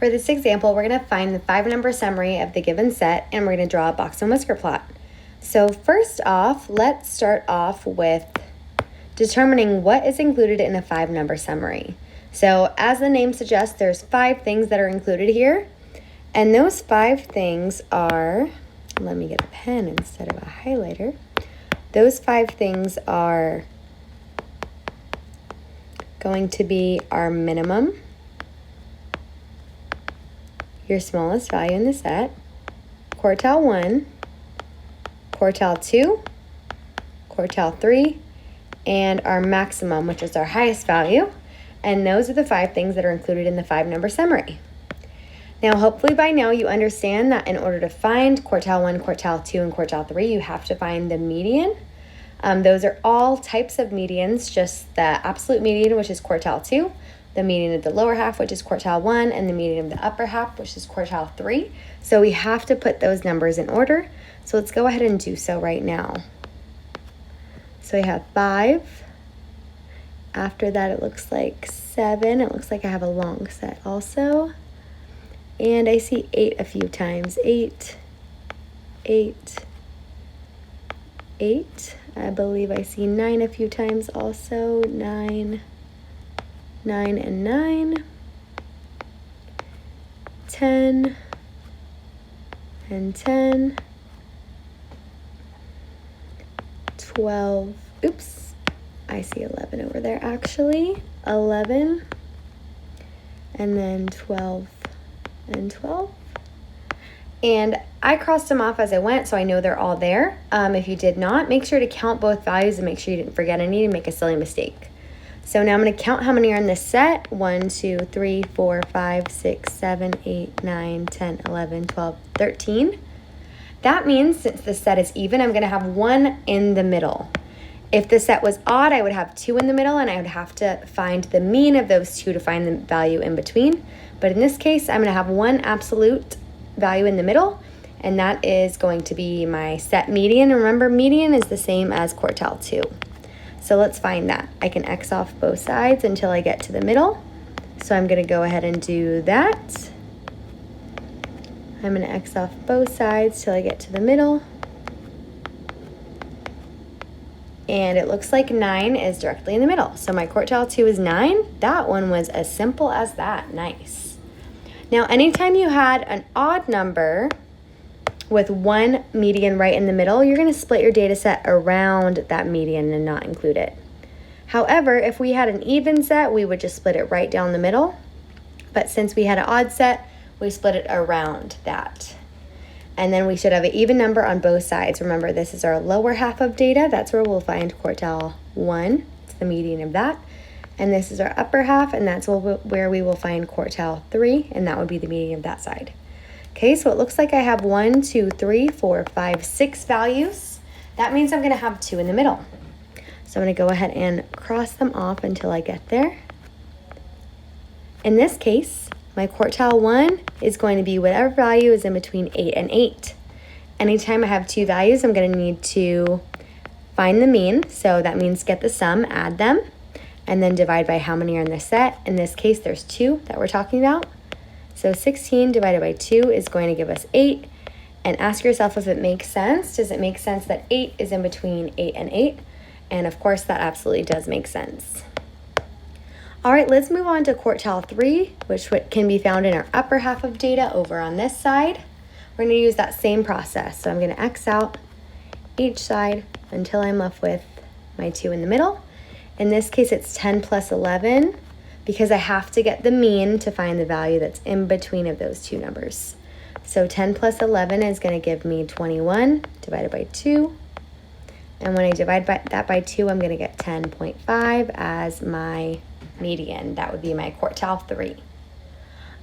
For this example, we're going to find the 5-number summary of the given set, and we're going to draw a box and whisker plot. So first off, let's start off with determining what is included in a 5-number summary. So as the name suggests, there's 5 things that are included here, and those 5 things are, let me get a pen instead of a highlighter. Those 5 things are going to be our minimum, your smallest value in the set, quartile 1, quartile 2, quartile 3, and our maximum, which is our highest value. And those are the 5 things that are included in the 5-number summary. Now, hopefully by now you understand that in order to find quartile 1, quartile 2, and quartile 3, you have to find the median. Those are all types of medians, just the absolute median, which is quartile 2, the median of the lower half, which is quartile 1, and the median of the upper half, which is quartile 3. So we have to put those numbers in order. So let's go ahead and do so right now. So we have 5. After that, it looks like 7. It looks like I have a long set also. And I see 8 a few times. 8, 8, 8. I believe I see 9 a few times also. 9, 9, and 9. 10, and 10. 12. Oops. I see 11 over there actually. 11. And then 12 and 12. And I crossed them off as I went, so I know they're all there. If you did not, make sure to count both values and make sure you didn't forget any and make a silly mistake. So now I'm going to count how many are in this set. 1, 2, 3, 4, 5, 6, 7, 8, 9, 10, 11, 12, 13. That means since the set is even, I'm going to have 1 in the middle. If the set was odd, I would have 2 in the middle, and I would have to find the mean of those 2 to find the value in between. But in this case, I'm going to have 1 absolute value in the middle, and that is going to be my set median. Remember, median is the same as quartile 2. So let's find that. I can X off both sides until I get to the middle. So I'm going to go ahead and do that. I'm going to X off both sides till I get to the middle. And it looks like 9 is directly in the middle. So my quartile 2 is 9. That one was as simple as that. Nice. Now, anytime you had an odd number with 1 median right in the middle, you're going to split your data set around that median and not include it. However, if we had an even set, we would just split it right down the middle. But since we had an odd set, we split it around that. And then we should have an even number on both sides. Remember, this is our lower half of data. That's where we'll find quartile 1. It's the median of that. And this is our upper half, and that's where we will find quartile 3, and that would be the median of that side. Okay, so it looks like I have 1, 2, 3, 4, 5, 6 values. That means I'm going to have 2 in the middle. So I'm going to go ahead and cross them off until I get there. In this case, my quartile 1 is going to be whatever value is in between 8 and 8. Anytime I have 2 values, I'm going to need to find the mean. So that means get the sum, add them, and then divide by how many are in the set. In this case, there's 2 that we're talking about. So 16 divided by 2 is going to give us 8. And ask yourself if it makes sense. Does it make sense that 8 is in between 8 and 8? And of course, that absolutely does make sense. All right, let's move on to quartile 3, which can be found in our upper half of data over on this side. We're going to use that same process. So I'm going to X out each side until I'm left with my 2 in the middle. In this case, it's 10 plus 11 because I have to get the mean to find the value that's in between of those 2 numbers. So 10 plus 11 is going to give me 21 divided by 2. And when I divide that by 2, I'm going to get 10.5 as my median. That would be my quartile 3.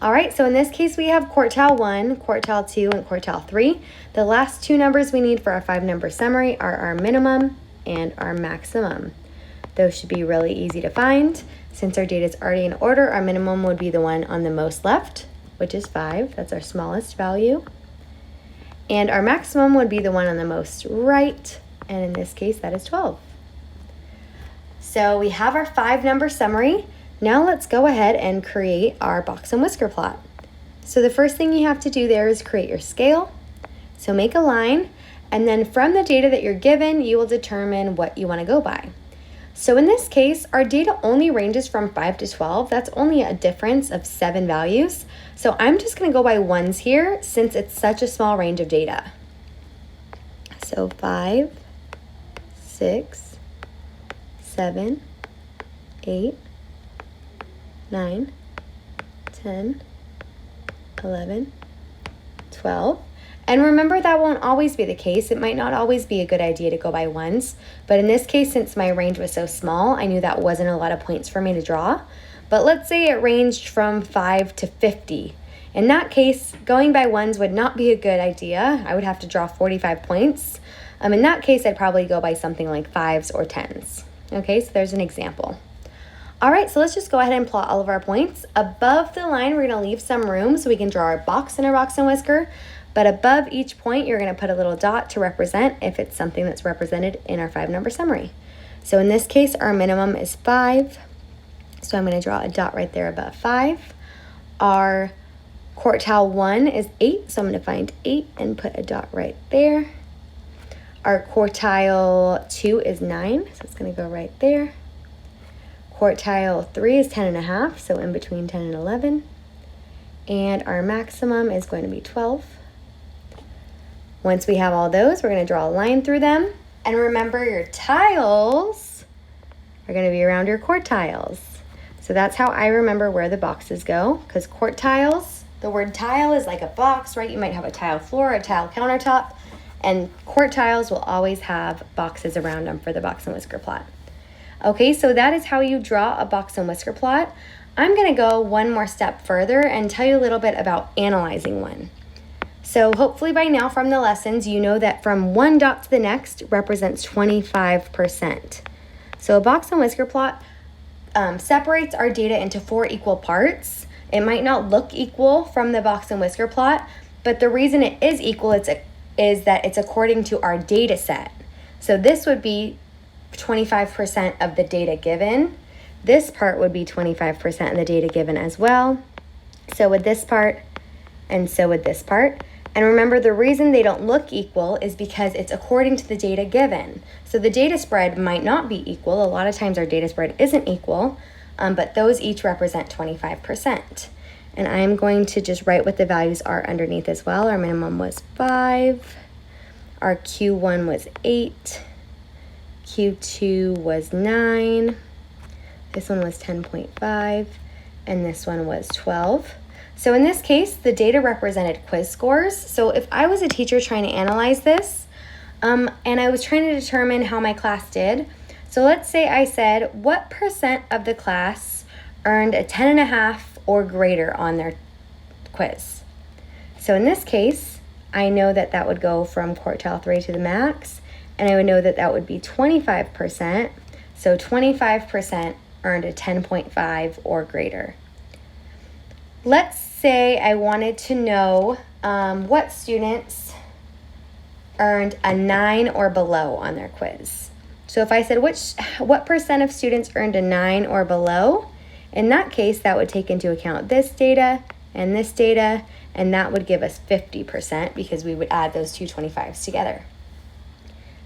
All right, so in this case, we have quartile 1, quartile 2, and quartile 3. The last 2 numbers we need for our 5-number summary are our minimum and our maximum. Those should be really easy to find. Since our data is already in order, our minimum would be the one on the most left, which is 5. That's our smallest value. And our maximum would be the one on the most right, and in this case, that is 12. So we have our 5-number summary. Now let's go ahead and create our box and whisker plot. So the first thing you have to do there is create your scale. So make a line, and then from the data that you're given, you will determine what you want to go by. So in this case, our data only ranges from 5 to 12. That's only a difference of 7 values. So I'm just going to go by ones here since it's such a small range of data. So 5, 6, 7, 8, 9, 10, 11, 12. And remember, that won't always be the case. It might not always be a good idea to go by ones. But in this case, since my range was so small, I knew that wasn't a lot of points for me to draw. But let's say it ranged from 5 to 50. In that case, going by ones would not be a good idea. I would have to draw 45 points. In that case, I'd probably go by something like 5s or 10s. Okay, so there's an example. All right, so let's just go ahead and plot all of our points. Above the line, we're going to leave some room so we can draw our box in our box and whisker. But above each point, you're going to put a little dot to represent if it's something that's represented in our 5-number summary. So in this case, our minimum is 5. So I'm going to draw a dot right there above 5. Our quartile 1 is 8, so I'm going to find 8 and put a dot right there. Our quartile 2 is 9, so it's going to go right there. Quartile 3 is 10.5, so in between 10 and 11. And our maximum is going to be 12. Once we have all those, we're going to draw a line through them. And remember, your tiles are going to be around your quartiles. So that's how I remember where the boxes go, because quartiles, the word tile is like a box, right? You might have a tile floor, a tile countertop, and quartiles will always have boxes around them for the box and whisker plot. Okay, so that is how you draw a box and whisker plot. I'm going to go one more step further and tell you a little bit about analyzing one. So hopefully by now from the lessons, you know that from one dot to the next represents 25%. So a box and whisker plot separates our data into 4 equal parts. It might not look equal from the box and whisker plot, but the reason it is equal is that it's according to our data set. So this would be 25% of the data given. This part would be 25% of the data given as well. So would this part, and so would this part. And remember, the reason they don't look equal is because it's according to the data given. So the data spread might not be equal. A lot of times our data spread isn't equal, but those each represent 25%. And I'm going to just write what the values are underneath as well. Our minimum was 5. Our Q1 was 8. Q2 was 9. This one was 10.5. And this one was 12. So in this case, the data represented quiz scores. So if I was a teacher trying to analyze this, and I was trying to determine how my class did, so let's say I said, what percent of the class earned a 10.5 or greater on their quiz? So in this case, I know that that would go from quartile 3 to the max, and I would know that that would be 25%. So 25% earned a 10.5 or greater. Let's say I wanted to know what students earned a 9 or below on their quiz. So if I said what percent of students earned a 9 or below, in that case, that would take into account this data, and that would give us 50% because we would add those two 25s together.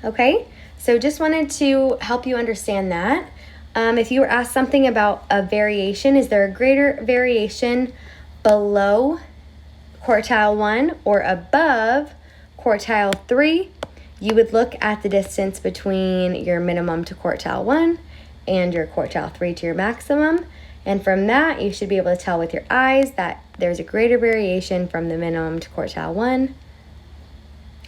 Okay, so just wanted to help you understand that. If you were asked something about a variation, is there a greater variation below quartile 1 or above quartile 3? You would look at the distance between your minimum to quartile 1 and your quartile 3 to your maximum. And from that, you should be able to tell with your eyes that there's a greater variation from the minimum to quartile 1.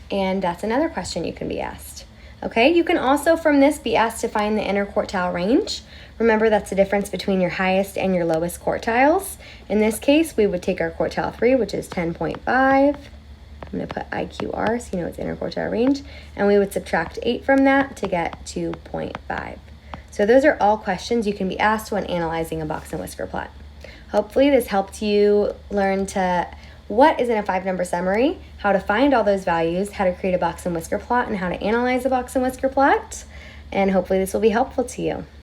And that's another question you can be asked. Okay, you can also from this be asked to find the interquartile range. Remember, that's the difference between your highest and your lowest quartiles. In this case, we would take our quartile 3, which is 10.5. I'm going to put IQR so you know it's interquartile range. And we would subtract 8 from that to get 2.5. So those are all questions you can be asked when analyzing a box and whisker plot. Hopefully this helped you learn what is in a 5-number summary, how to find all those values, how to create a box and whisker plot, and how to analyze a box and whisker plot. And hopefully this will be helpful to you.